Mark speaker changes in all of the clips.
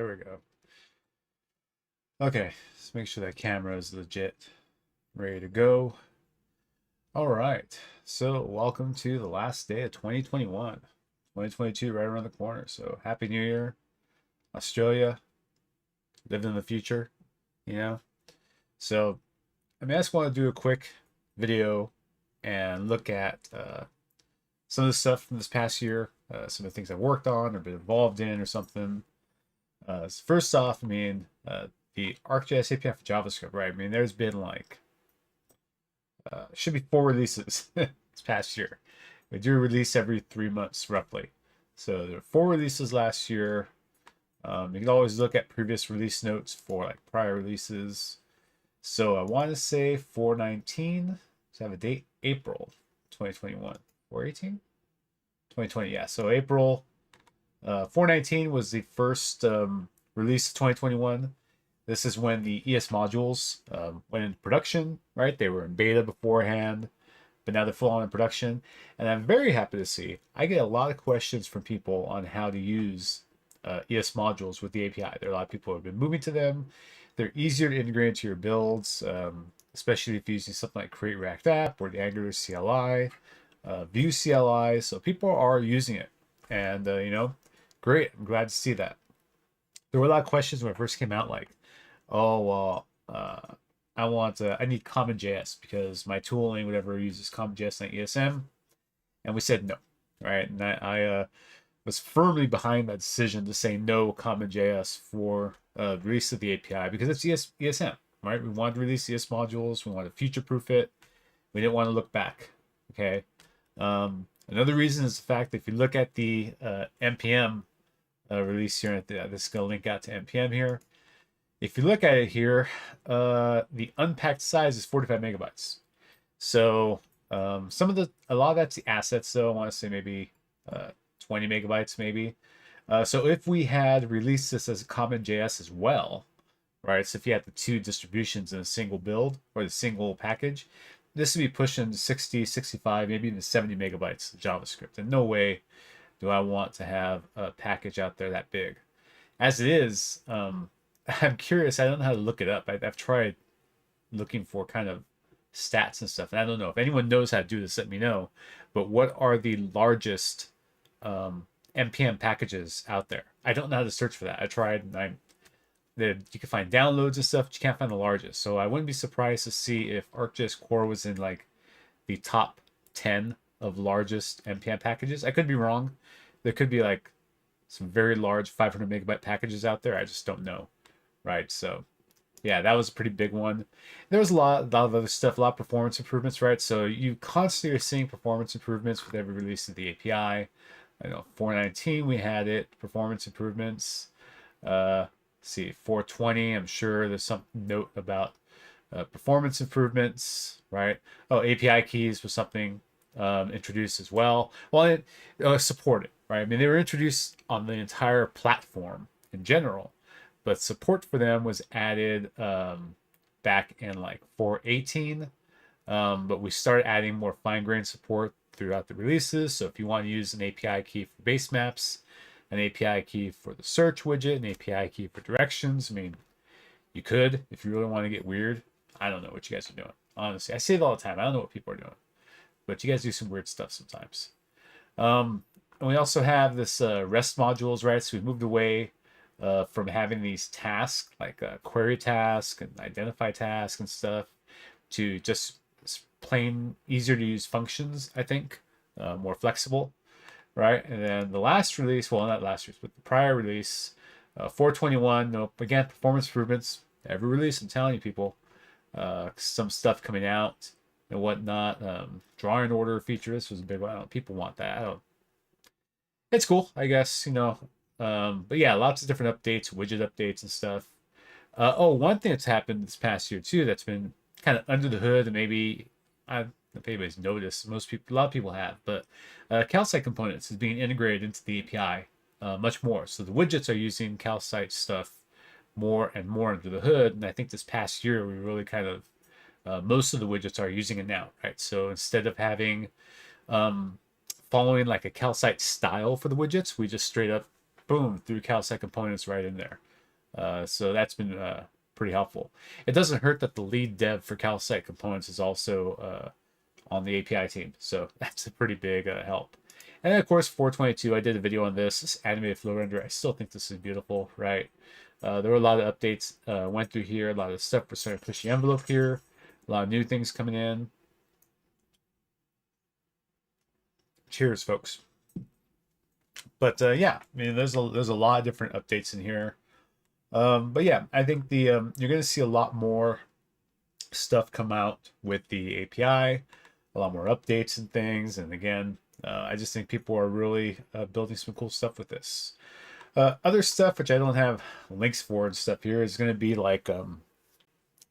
Speaker 1: There we go. Okay, let's make sure that camera is legit, ready to go. All right, so welcome to the last day of 2021. 2022 right around the corner. So happy New Year, Australia, living in the future, you know? So I just want to do a quick video and look at some of the stuff from this past year, some of the things I've worked on or been involved in or something. First off, the Arcgis Api for JavaScript, right? There's been like, should be 4 releases this past year. We do release every 3 months, roughly. So there were 4 releases last year. You can always look at previous release notes for like prior releases. So I want to say 419, to have a date, April 2021. 418? 2020, yeah. So April 419 was the first release of 2021. This is when the ES modules went into production, right? They were in beta beforehand, but now they're full on in production. And I'm very happy to see, I get a lot of questions from people on how to use ES modules with the API. There are a lot of people who have been moving to them. They're easier to integrate into your builds, especially if you're using something like Create React App or the Angular CLI, Vue CLI. So people are using it. And, great. I'm glad to see that. There were a lot of questions when it first came out, like, oh, well, I need CommonJS because my tooling, whatever, uses CommonJS and ESM. And we said no, right? And I was firmly behind that decision to say no CommonJS for release of the API because it's ESM, right? We wanted to release ES modules. We wanted to future-proof it. We didn't want to look back, okay? Another reason is the fact that if you look at the NPM release here, this is going to link out to NPM here. If you look at it here, the unpacked size is 45 megabytes. So a lot of that's the assets, though. I want to say maybe 20 megabytes, maybe. So if we had released this as a CommonJS as well, right? So if you had the 2 distributions in a single build or the single package, this would be pushing 60, 65, maybe even 70 megabytes of JavaScript. And no way do I want to have a package out there that big. As it is, I'm curious. I don't know how to look it up. I've tried looking for kind of stats and stuff, and I don't know if anyone knows how to do this. Let me know. But what are the largest npm packages out there? I don't know how to search for that. I tried, and you can find downloads and stuff, but you can't find the largest. So I wouldn't be surprised to see if ArcGIS Core was in like the top 10 of largest npm packages. I could be wrong. There could be like some very large 500 megabyte packages out there. I just don't know. Right, so yeah, that was a pretty big one. There was a lot of other stuff, a lot of performance improvements, right? So you constantly are seeing performance improvements with every release of the API. I know 419 we had it, performance improvements. See 420, I'm sure there's some note about performance improvements, right? Oh, API keys was something introduced as well. Well, it supported, right? They were introduced on the entire platform in general, but support for them was added back in like 418. But we started adding more fine-grained support throughout the releases. So if you want to use an API key for base maps, an API key for the search widget, an API key for directions, you could if you really want to get weird. I don't know what you guys are doing. Honestly, I say it all the time. I don't know what people are doing, but you guys do some weird stuff sometimes. And we also have this REST modules, right? So we moved away from having these tasks like query task and identify task and stuff to just plain easier to use functions, I think, more flexible, right? And then the last release, well, not last release, but the prior release, 421, nope, again, performance improvements. Every release, I'm telling you, people, some stuff coming out and whatnot. Drawing order feature, this was a big one. People want that. It's cool, I guess, but yeah, lots of different updates, widget updates and stuff. One thing that's happened this past year too that's been kind of under the hood, and maybe I don't know if anybody's noticed, a lot of people have, but Calcite Components is being integrated into the API much more. So the widgets are using Calcite stuff more and more under the hood, and I think this past year we really kind of most of the widgets are using it now, right? So instead of having following like a Calcite style for the widgets, we just straight up boom threw Calcite Components right in there. So that's been pretty helpful. It doesn't hurt that the lead dev for Calcite Components is also on the API team. So that's a pretty big help. And then, of course, 422, I did a video on this animated flow render. I still think this is beautiful, right? There were a lot of updates went through here. A lot of stuff we're starting to push the envelope here. A lot of new things coming in. Cheers, folks. But yeah, I mean, there's a lot of different updates in here. But yeah, I think the you're going to see a lot more stuff come out with the API, a lot more updates and things. And again, I just think people are really building some cool stuff with this. Other stuff which I don't have links for and stuff here is going to be like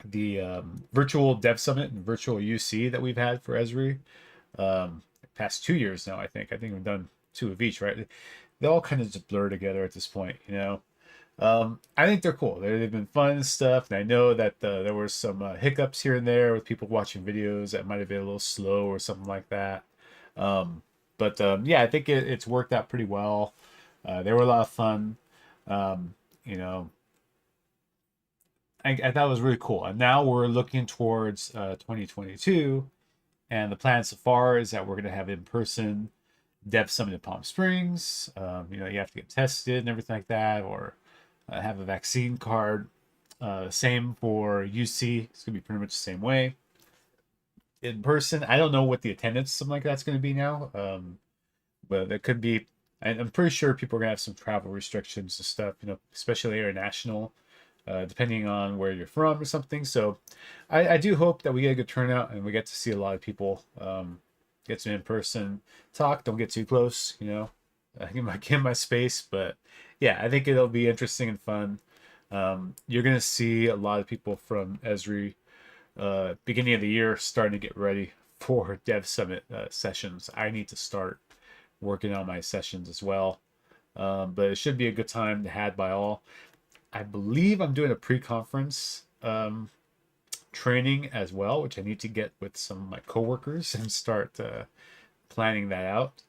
Speaker 1: the virtual dev summit and virtual UC that we've had for Esri. Past 2 years now, I think we've done 2 of each, right? They all kind of just blur together at this point, you know. I think they're cool. They've been fun and stuff. And I know that there were some hiccups here and there with people watching videos that might have been a little slow or something like that. But yeah, I think it's worked out pretty well. They were a lot of fun. You know, I thought it was really cool. And now we're looking towards 2022. And the plan so far is that we're going to have in-person Dev Summit in Palm Springs. You know, you have to get tested and everything like that, or have a vaccine card. Same for UC. It's going to be pretty much the same way. In person, I don't know what the attendance, something like that's going to be now. But there could be, I'm pretty sure people are going to have some travel restrictions and stuff, you know, especially international, depending on where you're from or something. So I do hope that we get a good turnout and we get to see a lot of people, get some in-person talk. Don't get too close, you know, get my space. But yeah, I think it'll be interesting and fun. You're going to see a lot of people from Esri beginning of the year starting to get ready for Dev Summit sessions. I need to start working on my sessions as well. But it should be a good time to had by all. I believe I'm doing a pre-conference training as well, which I need to get with some of my coworkers and start planning that out.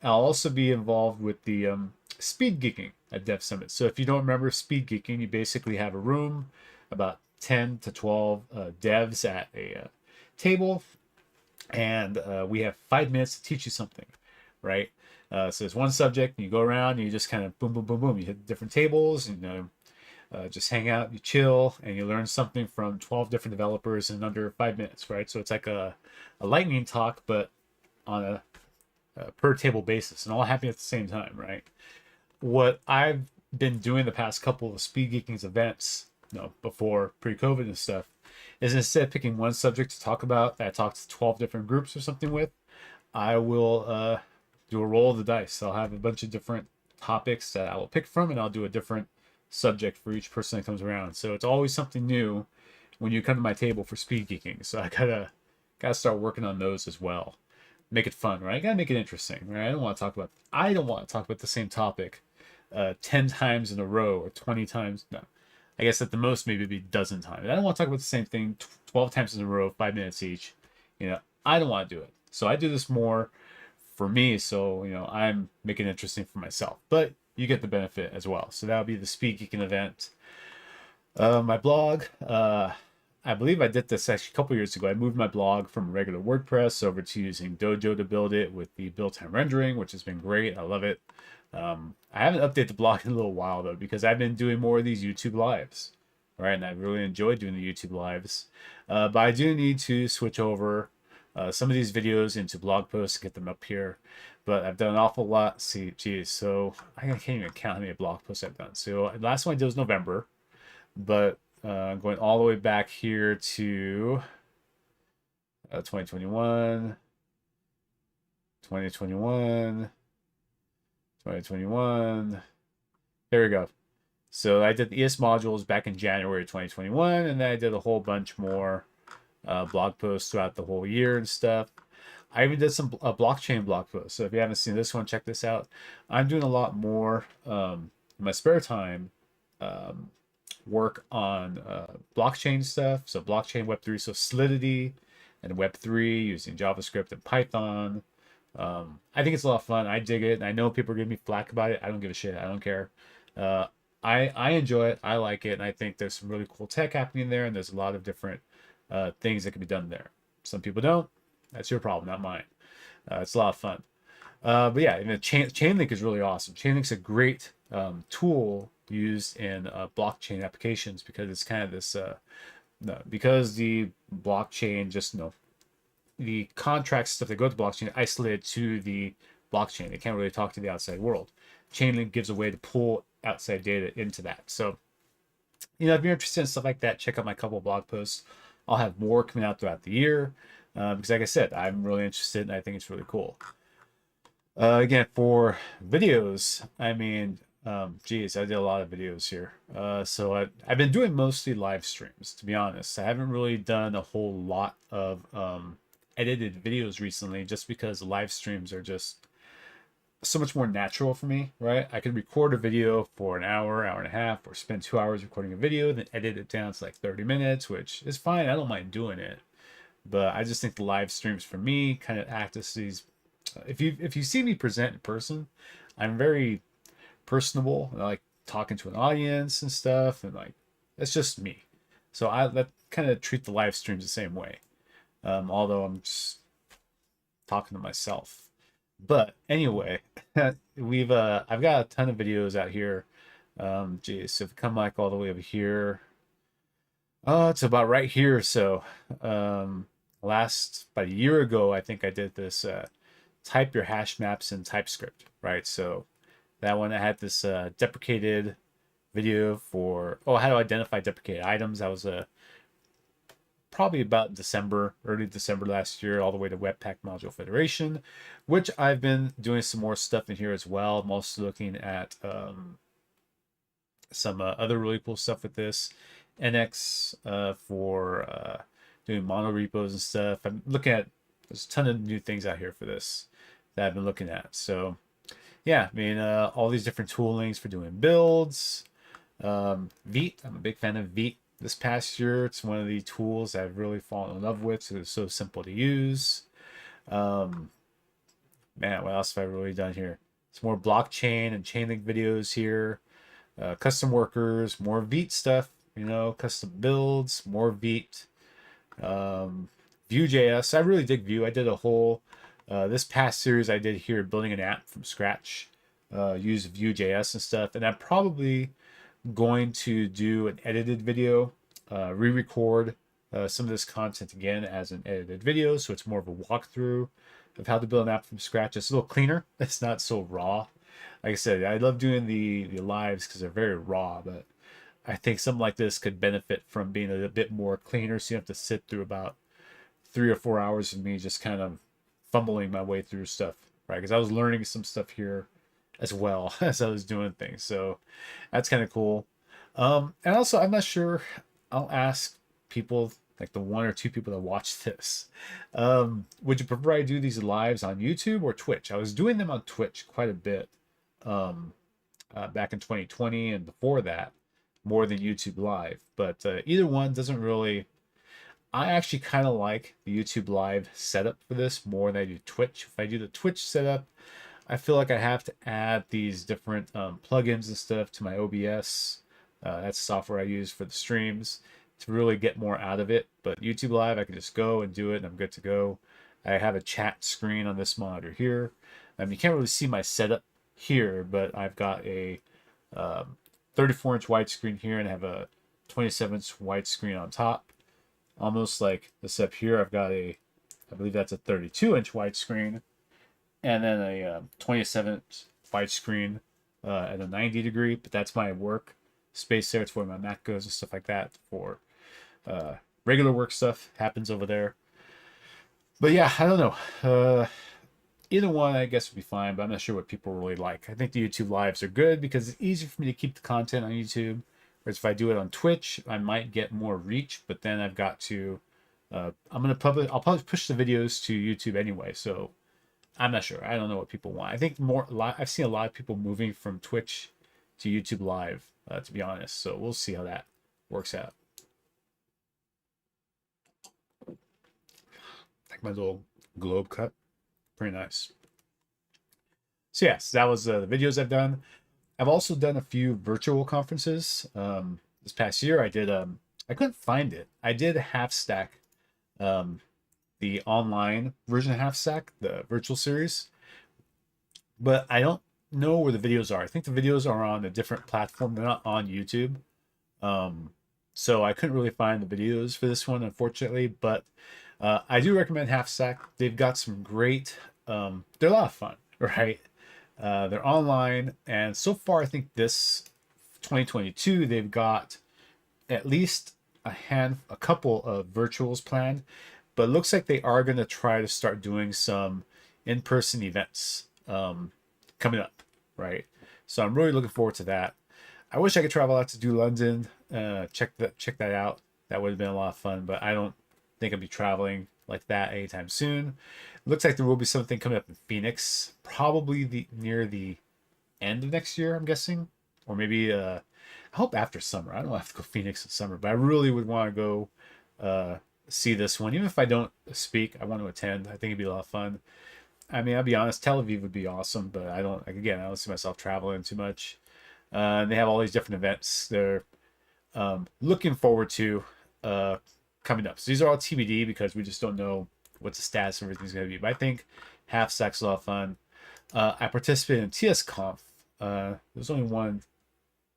Speaker 1: I'll also be involved with the speed geeking at Dev Summit. So if you don't remember speed geeking, you basically have a room, about 10 to 12 devs at a table, and we have 5 minutes to teach you something, right? So there's one subject, and you go around, and you just kind of boom, boom, boom, boom. You hit different tables, and just hang out, you chill, and you learn something from 12 different developers in under 5 minutes, right? So it's like a lightning talk, but on a per table basis, and all happening at the same time, right? What I've been doing the past couple of Speed Geekings events, you know, before pre-COVID and stuff, is instead of picking one subject to talk about that I talk to 12 different groups or something with, I will do a roll of the dice. I'll have a bunch of different topics that I will pick from, and I'll do a different subject for each person that comes around. So it's always something new when you come to my table for speed geeking. So I gotta start working on those as well. Make it fun, right? I gotta make it interesting, right? I don't want to talk about the same topic 10 times in a row or 20 times. No, I guess at the most maybe it'd be a dozen times. I don't want to talk about the same thing 12 times in a row, 5 minutes each. You know, I don't want to do it. So I do this more for me, so you know, I'm making it interesting for myself. But you get the benefit as well. So that'll be the Speed Geeking event. My blog, I believe I did this actually a couple years ago. I moved my blog from regular WordPress over to using Dojo to build it with the built-in rendering, which has been great. I love it. I haven't updated the blog in a little while though, because I've been doing more of these YouTube lives, right? And I really enjoyed doing the YouTube lives. But I do need to switch over some of these videos into blog posts to get them up here. But I've done an awful lot. See, geez, so I can't even count how many blog posts I've done. So the last one I did was November, but going all the way back here to 2021, 2021, 2021. There we go. So I did the ES modules back in January 2021, and then I did a whole bunch more blog posts throughout the whole year and stuff. I even did some blockchain blog posts. So if you haven't seen this one, check this out. I'm doing a lot more in my spare time work on blockchain stuff. So blockchain Web3, so Solidity and Web3 using JavaScript and Python. I think it's a lot of fun. I dig it. And I know people are giving me flack about it. I don't give a shit. I don't care. I enjoy it. I like it, and I think there's some really cool tech happening there, and there's a lot of different things that can be done there. Some people don't. That's your problem, not mine. It's a lot of fun. But yeah, and the Chainlink is really awesome. Chainlink's a great tool used in blockchain applications because it's kind of this no, because the blockchain just the contract stuff that go to the blockchain isolated to the blockchain. They can't really talk to the outside world. Chainlink gives a way to pull outside data into that. So, if you're interested in stuff like that, check out my couple of blog posts. I'll have more coming out throughout the year because, like I said, I'm really interested and I think it's really cool. Again, for videos, I mean, geez, I did a lot of videos here. So I've been doing mostly live streams, to be honest. I haven't really done a whole lot of edited videos recently just because live streams are just so much more natural for me, right? I could record a video for an hour, hour and a half, or spend 2 hours recording a video, then edit it down to like 30 minutes, which is fine. I don't mind doing it. But I just think the live streams for me kind of act as these. If you see me present in person, I'm very personable. I like talking to an audience and stuff, and like that's just me. So I kind of treat the live streams the same way. Although I'm just talking to myself. But anyway, I've got a ton of videos out here. Geez, so if you come like all the way over here, it's about right here. So about a year ago, I think I did this type your hash maps in Typescript, right? So that one, I had this deprecated video for how to identify deprecated items. That was probably about early December last year, all the way to Webpack Module Federation, which I've been doing some more stuff in here as well. I'm also looking at some other really cool stuff with this. NX for doing mono repos and stuff. I'm looking at, there's a ton of new things out here for this that I've been looking at. So yeah, I mean, all these different toolings for doing builds. Vite, I'm a big fan of Vite. This past year, it's one of the tools I've really fallen in love with. So it's so simple to use. Man, what else have I really done here? It's more blockchain and Chainlink videos here. Custom workers, more Vite stuff. Custom builds, more Vite. Vue.js. I really dig Vue. I did a whole this past series I did here, building an app from scratch. Use Vue.js and stuff, and I'm probably going to do an edited video, re-record some of this content again as an edited video, so it's more of a walkthrough of how to build an app from scratch. It's a little cleaner. It's not so raw. Like I said, I love doing the lives because they're very raw, but I think something like this could benefit from being a bit more cleaner, so you have to sit through about 3 or 4 hours of me just kind of fumbling my way through stuff, right? Because I was learning some stuff here as well as I was doing things. So that's kind of cool. And also, I'm not sure, I'll ask people, like the 1 or 2 people that watch this, would you prefer I do these lives on YouTube or Twitch? I was doing them on Twitch quite a bit back in 2020 and before that, more than YouTube Live. But either one doesn't really. I actually kind of like the YouTube Live setup for this more than I do Twitch. If I do the Twitch setup, I feel like I have to add these different plugins and stuff to my OBS. That's software I use for the streams to really get more out of it. But YouTube Live, I can just go and do it and I'm good to go. I have a chat screen on this monitor here. You can't really see my setup here, but I've got a 34-inch widescreen here and I have a 27-inch widescreen on top. Almost like this up here, I've got I believe that's a 32-inch widescreen, and then a 27-inch widescreen at a 90 degree. But that's my work space there. It's where my Mac goes and stuff like that. For regular work stuff happens over there. But yeah, I don't know. Either one, I guess, would be fine, but I'm not sure what people really like. I think the YouTube Lives are good because it's easy for me to keep the content on YouTube. Whereas if I do it on Twitch, I might get more reach, but then I've got to, I'll probably push the videos to YouTube anyway, so I'm not sure. I don't know what people want. I think I've seen a lot of people moving from Twitch to YouTube Live, to be honest, so we'll see how that works out. Like my little globe cut. Pretty nice. So yes, that was the videos I've done. I've also done a few virtual conferences. This past year, I did. I couldn't find it. I did Half Stack, um, the online version of Half Stack, the virtual series, but I don't know where the videos are. I think the videos are on a different platform. They're not on YouTube. Um, so I couldn't really find the videos for this one, unfortunately. But I do recommend Half Stack. They've got some great. They're a lot of fun, right? They're online, and so far, I think this 2022 they've got at least a couple of virtuals planned, but it looks like they are going to try to start doing some in-person events coming up, right? So I'm really looking forward to that. I wish I could travel out to do London, check that out. That would have been a lot of fun, but I don't think I'll be traveling like that anytime soon. It looks like there will be something coming up in Phoenix, probably near the end of next year, I'm guessing, or maybe I hope after summer. I don't have to go Phoenix in summer, but I really would want to go see this one. Even if I don't speak, I want to attend. I think it'd be a lot of fun. I mean, I'll be honest, Tel Aviv would be awesome, but I don't see myself traveling too much. And they have all these different events they're looking forward to coming up. So these are all TBD because we just don't know what the status of everything's going to be. But I think Half Stack's a lot of fun. I participated in TSConf. There's only one,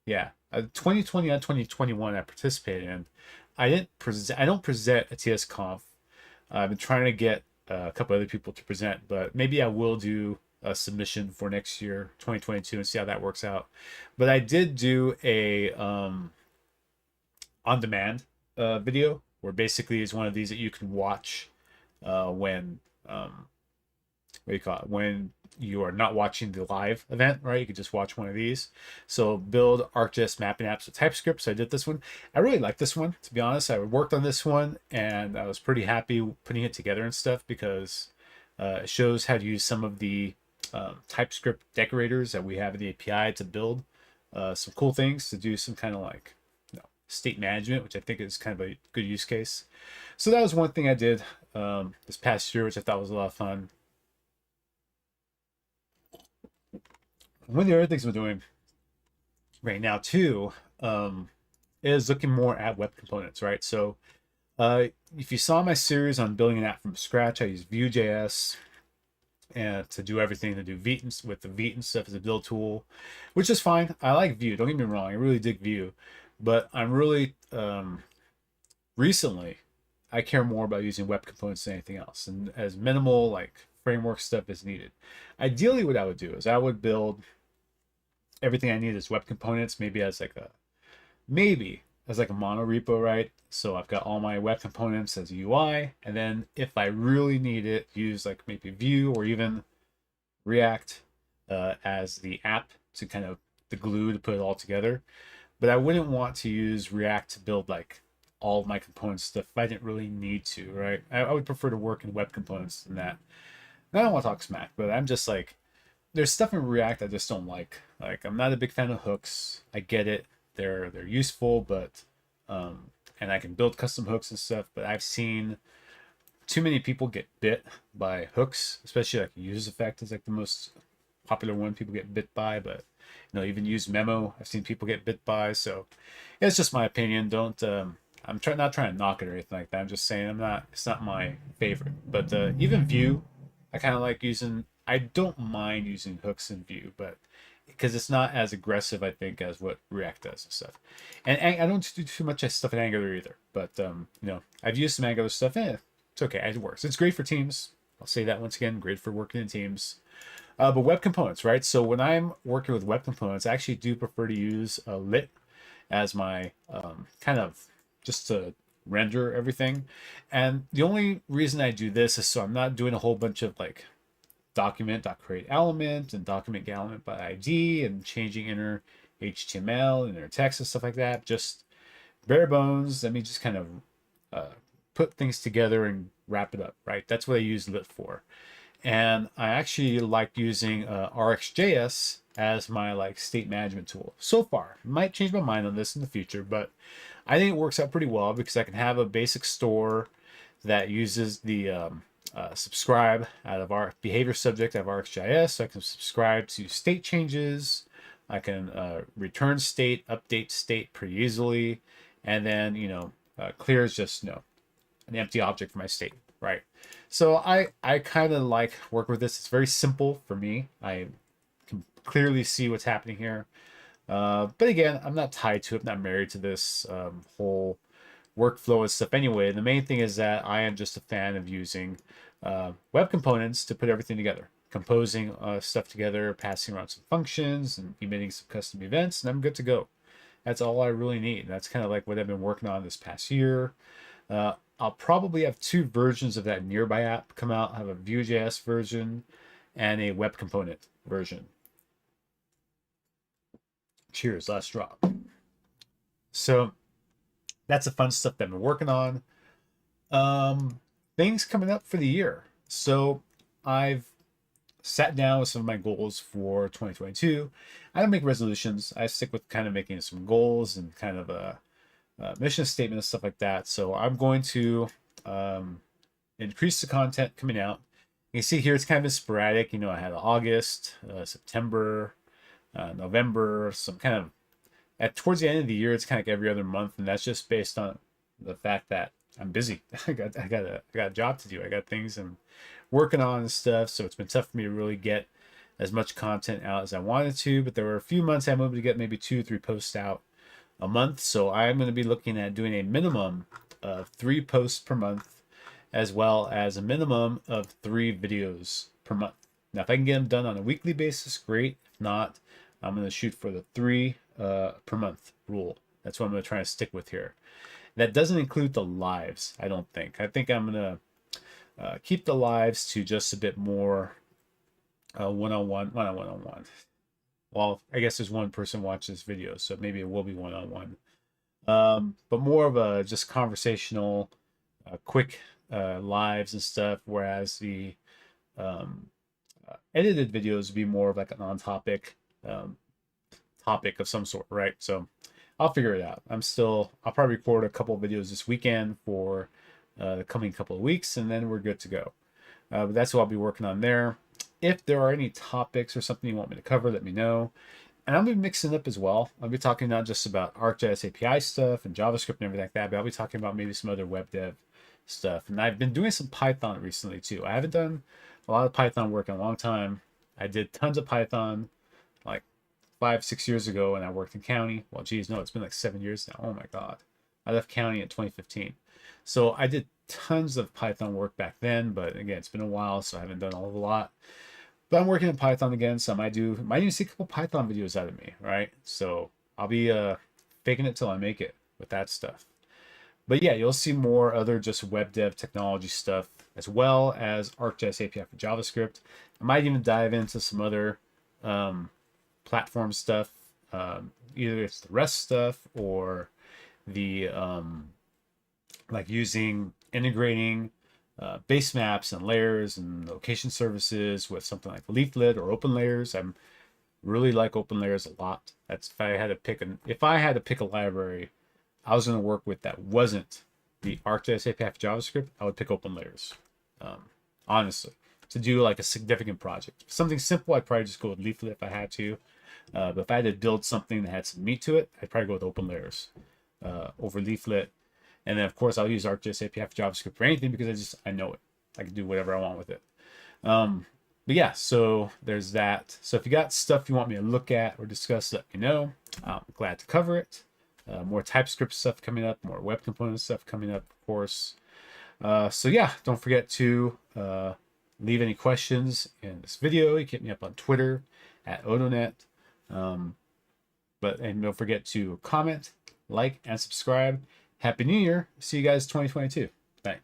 Speaker 1: yeah, 2020 and 2021 I participated in. I don't present at TSConf. I've been trying to get a couple other people to present, but maybe I will do a submission for next year, 2022, and see how that works out. But I did do a on-demand video where basically it's one of these that you can watch when what do you call it, when you are not watching the live event, right? You could just watch one of these. So build Arcgis mapping apps with Typescript. So I did this one. I really like this one, to be honest. I worked on this one and I was pretty happy putting it together and stuff because it shows how to use some of the Typescript decorators that we have in the API to build some cool things to do some kind of like state management, which I think is kind of a good use case. So that was one thing I did this past year, which I thought was a lot of fun. One of the other things I'm doing right now too is looking more at web components, right? So if you saw my series on building an app from scratch, I use Vue.js and to do everything, to do Vite with the Vite and stuff as a build tool, which is fine. I like Vue, don't get me wrong, I really dig Vue, but I'm really recently I care more about using web components than anything else, and as minimal like framework stuff is needed. Ideally, what I would do is I would build everything I need as web components, maybe as like a mono repo, right? So I've got all my web components as a UI, and then if I really need it, use like maybe Vue or even React as the app to kind of the glue to put it all together. But I wouldn't want to use React to build like all of my components stuff if I didn't really need to, right? I would prefer to work in web components than that. I don't want to talk smack, but I'm just like, there's stuff in React I just don't like. Like, I'm not a big fan of hooks. I get it. They're useful, but and I can build custom hooks and stuff, but I've seen too many people get bit by hooks, especially like use effect is like the most popular one people get bit by, but even use memo I've seen people get bit by. So yeah, it's just my opinion. Don't I'm not trying to knock it or anything like that. I'm just saying it's not my favorite. But even Vue, I kind of like using. I don't mind using hooks in Vue, but because it's not as aggressive, I think, as what React does and stuff. And I don't do too much stuff in Angular either. But I've used some Angular stuff. It's okay. It works. It's great for teams. I'll say that once again. Great for working in teams. But web components, right? So when I'm working with web components, I actually do prefer to use lit as my kind of just to render everything. And the only reason I do this is so I'm not doing a whole bunch of like document.create element and document get element by ID and changing inner HTML and inner text and stuff like that. Just bare bones. Let me just kind of put things together and wrap it up, right? That's what I use lit for. And I actually like using Rxjs as my like state management tool so far. Might change my mind on this in the future, but I think it works out pretty well because I can have a basic store that uses the subscribe out of our behavior subject out of Rxjs. So I can subscribe to state changes. I can return state, update state pretty easily, and then clear is just an empty object for my state, right? So I kind of like working with this. It's very simple for me. I can clearly see what's happening here. But again, I'm not tied to it. I'm not married to this whole workflow and stuff anyway. The main thing is that I am just a fan of using web components to put everything together, composing stuff together, passing around some functions and emitting some custom events, and I'm good to go. That's all I really need. That's kind of like what I've been working on this past year. I'll probably have two versions of that Nearby app come out. I have a Vue.js version and a web component version. Cheers, last drop. So that's the fun stuff that I've been working on. Things coming up for the year. So I've sat down with some of my goals for 2022. I don't make resolutions. I stick with kind of making some goals and kind of a mission statement and stuff like that. So I'm going to increase the content coming out. You can see here it's kind of sporadic. I had August, September, November, some kind of towards the end of the year, it's kind of like every other month, and that's just based on the fact that I'm busy. I got a job to do. I got things I'm working on and stuff. So it's been tough for me to really get as much content out as I wanted to. But there were a few months I'm able to get maybe 2-3 posts out a month. So I'm going to be looking at doing a minimum of 3 posts per month, as well as a minimum of 3 videos per month. Now, if I can get them done on a weekly basis, great. If not, I'm going to shoot for the 3 per month rule. That's what I'm going to try to stick with here. That doesn't include the lives, I don't think. I think I'm going to keep the lives to just a bit more one-on-one. Well, I guess there's one person watching this video, so maybe it will be one-on-one. But more of a just conversational, quick lives and stuff, whereas the edited videos would be more of like an on-topic topic of some sort, right? So I'll figure it out. I'll probably record a couple of videos this weekend for the coming couple of weeks, and then we're good to go. But that's what I'll be working on there. If there are any topics or something you want me to cover, let me know. And I'll be mixing up as well. I'll be talking not just about Arcgis API stuff and JavaScript and everything like that, but I'll be talking about maybe some other web dev stuff. And I've been doing some Python recently too. I haven't done a lot of Python work in a long time. I did tons of Python like 5-6 years ago when I worked in county. Well, geez, no, it's been like 7 years now. Oh my God. I left county in 2015. So I did tons of Python work back then, but again, it's been a while, so I haven't done a whole lot. But I'm working in Python again, so might even see a couple Python videos out of me, right? So I'll be faking it till I make it with that stuff. But yeah, you'll see more other just web dev technology stuff, as well as Arcgis API for JavaScript. I might even dive into some other platform stuff, either it's the REST stuff or the like integrating base maps and layers and location services with something like Leaflet or Open Layers. I'm really like Open Layers a lot. That's if I had to pick a library I was going to work with that wasn't the Arcgis API for JavaScript, I would pick Open Layers. Honestly, to do like a significant project. Something simple, I'd probably just go with Leaflet if I had to. But if I had to build something that had some meat to it, I'd probably go with Open Layers over Leaflet. And then, of course, I'll use Arcgis API for JavaScript for anything because I know it. I can do whatever I want with it. But yeah, so there's that. So if you got stuff you want me to look at or discuss, let me know. I'm glad to cover it. More TypeScript stuff coming up, more web component stuff coming up, of course. So yeah, don't forget to leave any questions in this video. You can hit me up on Twitter at Odonet. And don't forget to comment, like, and subscribe. Happy New Year. See you guys 2022.